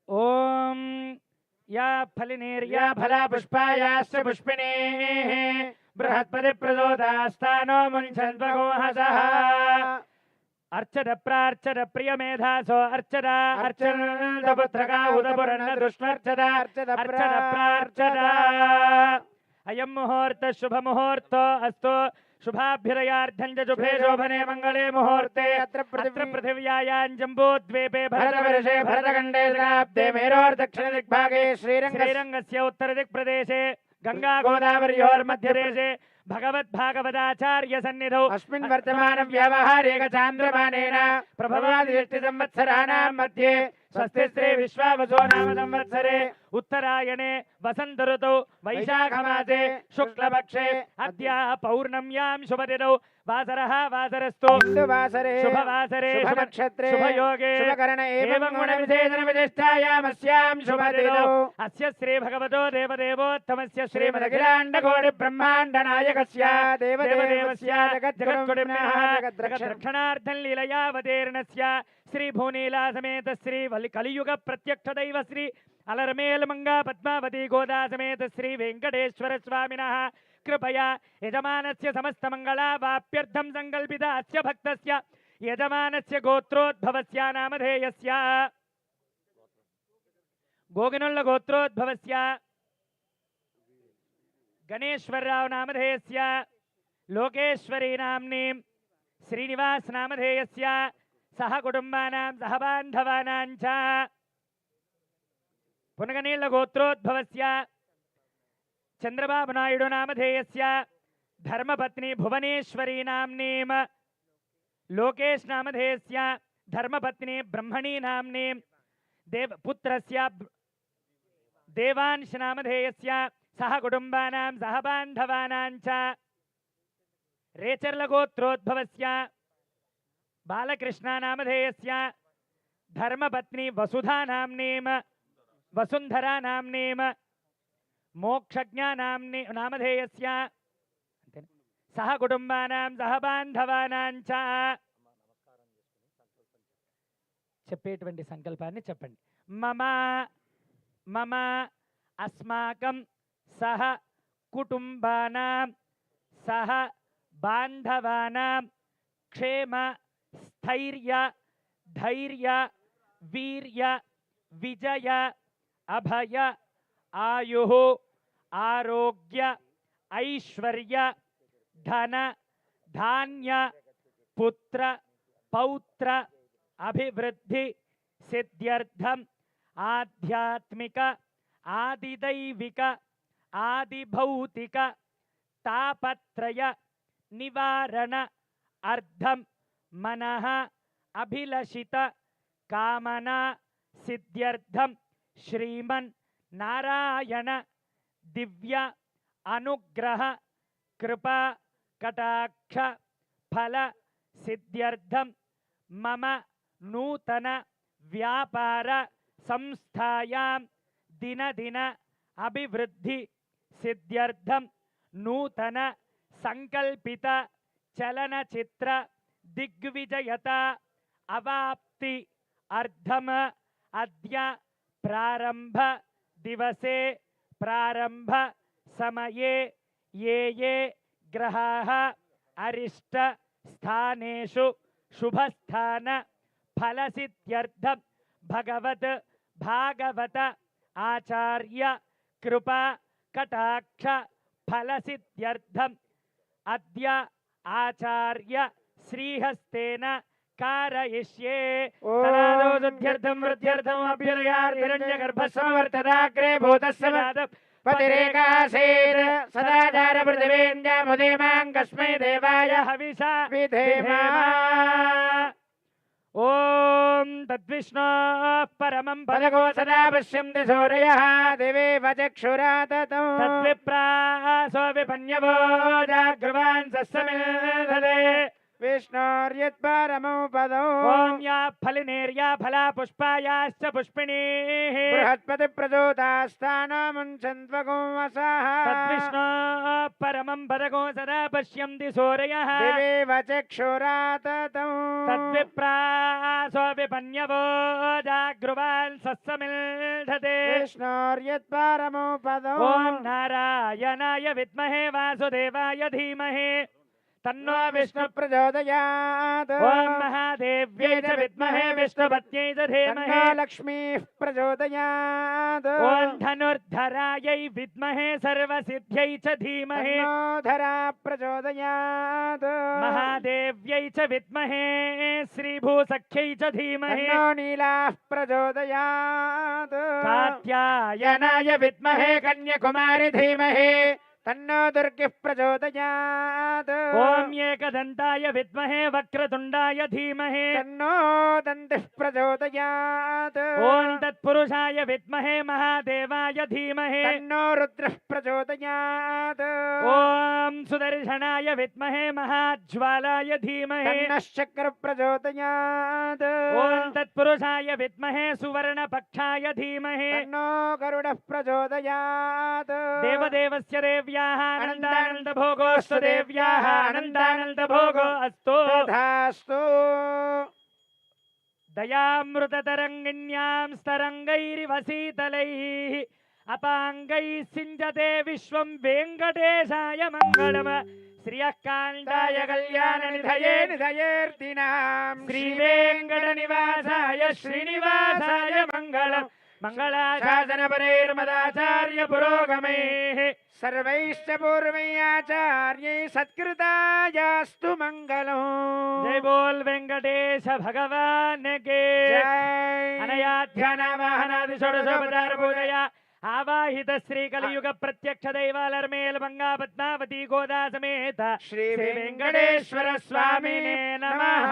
ओम या फलिनेर्या फला पुष्पायाश्च पुष्पिणेः बृहस्पति प्रचोदास्तानो मुञ्चन्वगोहसः अर्चद प्रार्चद प्रियमेधासो अर्चद अर्चनपुत्रका उदपुरन्न दृष्ट्वर्चद अर्चद प्रार्चद अयं मुहूर्तः शुभमुहूर्तो अस्तु शुभाभ्युदयार्थं च शुभे शोभने मङ्गले मुहूर्ते अत्र पृथिव्यायां जम्बूद्वीपे भरतवर्षे भरतखण्डे शताब्दे मेरोर्दक्षिणदिग्भागे श्रीरङ्गस्य उत्तरदिक्प्रदेशे गंगा गोदावर्योर्मध्यदेशे भगवद्भागवताचार्य सन्निधौ अस्मिन् वर्तमान व्यावहारिक चान्द्रमानेन प्रभवादिष्टि संवत्सराणां मध्ये स्वस्ति श्री विश्वावसो नाम संवत्सरे उत्तरायणे वसंत ऋतौ वैशाखमासे शुक्लपक्षे अद्य पौर्णम्यां शुभदिनौ वासरः वासरस्तु वासरे शुभवासरे शुभनक्षत्रे शुभयोगे शुभकरणे एवं गुणविशेषणविशिष्टायामस्यां शुभदिनौ अस्य श्री भगवतो देवदेवोत्तमस्य श्रीमदखिलाण्डकोटिब्रह्माण्डनायकस्य देवदेवस्य जगद्गुरुम्नः जगद्रक्षणार्थं लीलयावतीर्णस्य श्री भूनीला समेत श्री कलियुग प्रत्यक्ष दैव श्री अलरमेल मंगा पद्मावती गोदा समेत श्री वेंकटेश्वर स्वामिनः कृपया यजमानस्य समस्त मंगलावाप्यर्थं संकल्पिता अस्य भक्तस्य यजमानस्य गोत्रोद्भवस्य नामधेयस्य गोगिनुल्ल गोत्रोद्भवस्य गणेश्वरराव नामधेयस्य लोकेश्वरी नाम्नीं श्रीनिवास नामधेयस्य सह कुटुंबानां सह बान्धवानां च पुनगनील गोत्रोद्भवस्य चंद्रबाबु नायडु नामधेयस्य धर्मपत्नी भुवनेश्वरी नाम्नीं लोकेश नामधेयस्य धर्मपत्नी ब्रह्मणी नाम्नीं पुत्रस्य देवांश नामधेयस्य सह कुटुंबानां सह बान्धवानां च रेचर्ल गोत्रोद्भवस्य बालकृष्ण नामधेयस्य धर्मपत्नी वसुधा नाम्नीं वसुंधरा नाम्नीं मोक्षज्ञा नामधेयस्य सह कुटुंबानां सह बान्धवानां च చెప్పేటువంటి సంకల్పాన్ని చెప్పండి మమ మమ అస్మాకం సహ కుటుంబానాం సహ బాంధవానాం క్షేమ स्थैर्य धैर्य वीर्य विजय अभय आयुः आरोग्य ऐश्वर्य धन धान्य पुत्र पौत्र अभिवृद्धि सिद्ध्यर्थम आध्यात्मिक आदिदैविक आदिभौतिक तापत्रय निवारण अर्थम मनः अभिलषित कामना सिद्ध्यर्थम श्रीमन् नारायण दिव्य अनुग्रह कृपा कटाक्ष फल सिद्ध्यर्थम मम नूतन व्यापार संस्थायां दिन दिन अभिवृद्धि सिद्ध्यर्थम नूतन संकल्पित चलनचित्र दिग्विजयता अवाप्ति अर्धम अद्य प्रारंभ दिवसे प्रारंभ समये ये ग्रहाः अरिष्ट स्थानेषु शुभस्थान फलसिद्ध्यर्थं भगवत भागवत आचार्य कृपा कटाक्ष फलसिद्ध्यर्थं अद्य आचार्य श्रीहस्तेन कारयिष्ये तदादोदध्यर्थं वृद्ध्यर्थं अभ्युदयार्तिरण्यगर्भस्ववर्तदाग्रे भूतस्य पतिरेकासेर सदाचार पृथिवीन्द्यामुदेमाङ्कस्मै देवाय हविषा विधेमा ओम तद्विष्णोः परमं पदको सदा पश्यन्ति सूरयः दिवे चक्षुरा ततो तद्विप्रासो विपन्यवो जागृवान् सस्समेधते विष्णोर्यत्परमो पदौ ॐ या फलिनेर्या फला पुष्पायाश्च पुष्पिणीः बृहस्पतिप्रचोदास्थानो मुञ्चन्त्वगो वसाः तद्विष्णो परमं पदगो सदा पश्यन्ति सूरयः दिवेव चक्षुराततौ तद्विप्रासो विपन्यवो जागृवान् सत्समिल्धते विष्णोर्यत्परमो पदौ ॐ नारायणाय विद्महे वासुदेवाय धीमहि तन्नो विष्णु प्रचोदयात् ॐ महादेव्यै च विद्महे विष्णुपत्न्यै च धीमहि तन्नो लक्ष्मीः प्रचोदयात् ॐ धनुर्धरायै विद्महे सर्वसिद्ध्यै च धीमहि तन्नो धरा प्रचोदयात् महादेव्यै च विद्महे श्रीभूसख्यै च धीमहि तन्नो नीलाः प्रचोदयात् कात्यायनाय विद्महे कन्याकुमारी धीमहि तन्नो दुर्गिः प्रचोदयात् ॐ एकदन्ताय विद्महे वक्रतुण्डाय धीमहि तन्नो दन्तिः प्रचोदयात् ॐ तत्पुरुषाय विद्महे महादेवाय धीमहि तन्नो रुद्रः प्रचोदयात् ॐ सुदर्शनाय विद्महे महाज्वालाय धीमहि तन्नः शक्रः प्रचोदयात् ॐ तत्पुरुषाय विद्महे सुवर्णपक्षाय धीमहि तन्नो गरुडः प्रचोदयात् देवदेवस्य देव्याः आनन्दानन्दभोगोऽस्तु देव्याः आनन्दानन्दभोगो अस्तु तथास्तु दयामृततरङ्गिन्यां स्तरङ्गैरिव शीतलैः अपाङ्गैः सिञ्चते विश्वं वेङ्कटेशाय मङ्गलम् श्रियः कान्ताय कल्याणनिधये निधयेऽर्थिनां श्रीवेङ्कटनिवासाय श्रीनिवासाय मङ्गलम् मङ्गलाशासनपरैर्मदाचार्य पुरोगमैः सर्वैश्च पूर्वैराचार्यै सत्कृतायास्तु मङ्गलम् जय बोल वेंकटेश भगवान के जय अनयाध्यानावाहनादि षोडशोपचार पूजया आवाहित श्री कलियुग प्रत्यक्ष दैवालर्मेल मंगा पद्मावती गोदा समेत श्री वेंकटेश्वर स्वामिने नमः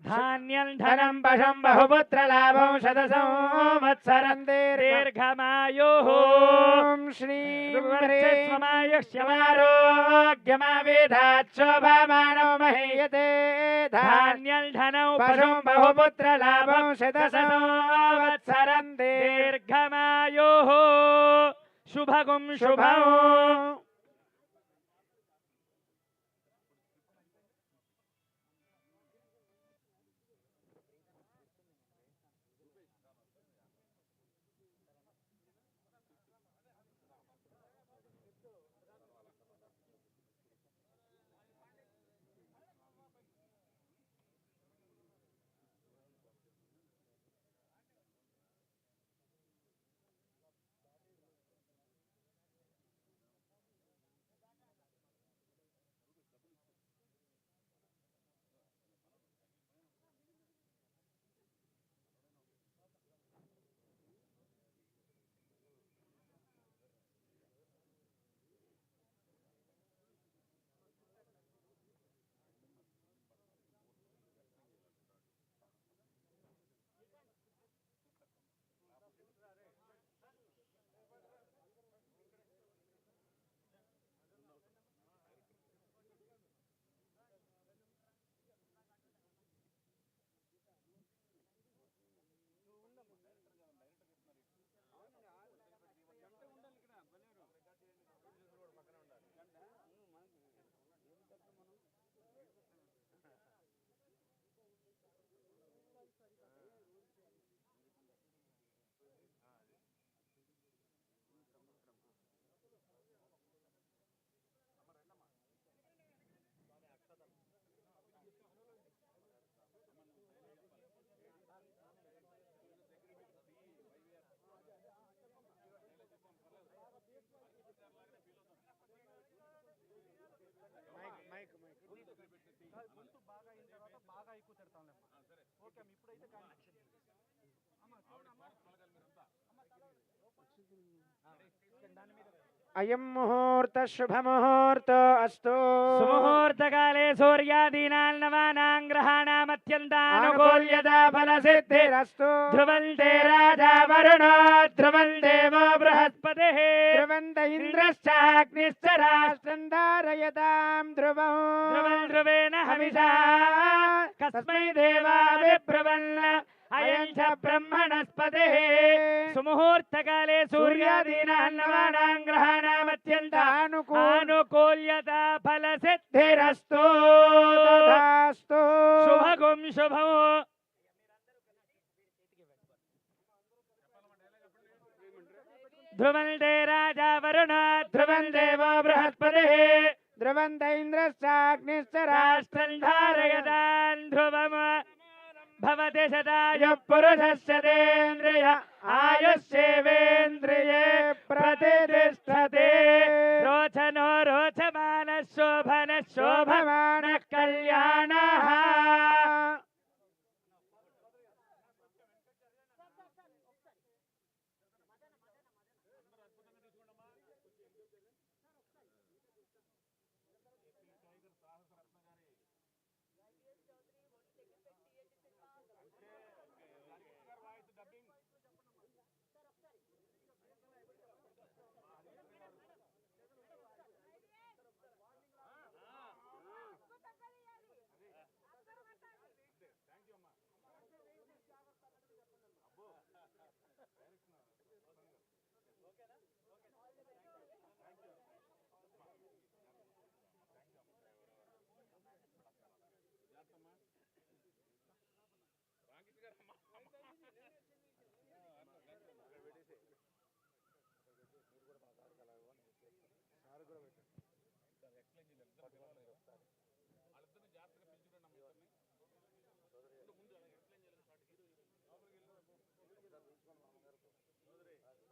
धान्यं धनं पशुं बहुपुत्रलाभं शतसंवत्सरं दीर्घमायुः ॐ श्रीं स्वमायुष्यमारोग्यमावेधात् शोभामानो महीयते धान्यं धनौ पशुं बहुपुत्रलाभं शतसंवत्सरं दीर्घमायुः शुभगुं शुभं అయం ముహూర్త శుభముహూర్తో అస్తు. సుముహూర్తకాలే సూర్యాదీనాం నవానాం గ్రహాణామత్యంతానుకూల్యతా ఫలసిద్ధిరస్తు. ధ్రువంతే రాజా వరుణో ధ్రువం దేవో బృహస్పతిః ధ్రువంత ఇంద్రశ్చాగ్నిశ్చ రాష్ట్రం ధారయతాం ధ్రువం. ధ్రువం ధ్రువేణ హవిషా కస్మై దేవా విబ్రవన్ అయం చ బ్రహ్మణస్పతిః. సుముహూర్తకాలే సూర్యాదీనాం నవానాం గ్రహాణామత్యంతానుకూల్యతా ఫలసిద్ధిరస్తు. తదాస్తు. శుభగం శుభం. ధ్రువంతే రాజా వరుణ ధ్రువం దేవో బృహస్పతిః ధ్రువంత ఇంద్రశ్చాగ్నిశ్చ రాష్ట్రం ధారయతాన్ ధ్రువం. భవతి శతాయుః పురుషస్యేంద్రియ ఆయుష్యేవేంద్రియే ప్రతిష్టతే. రోచనో రోచమాన శోభన శోభమాన కళ్యాణ. సార్ కూడా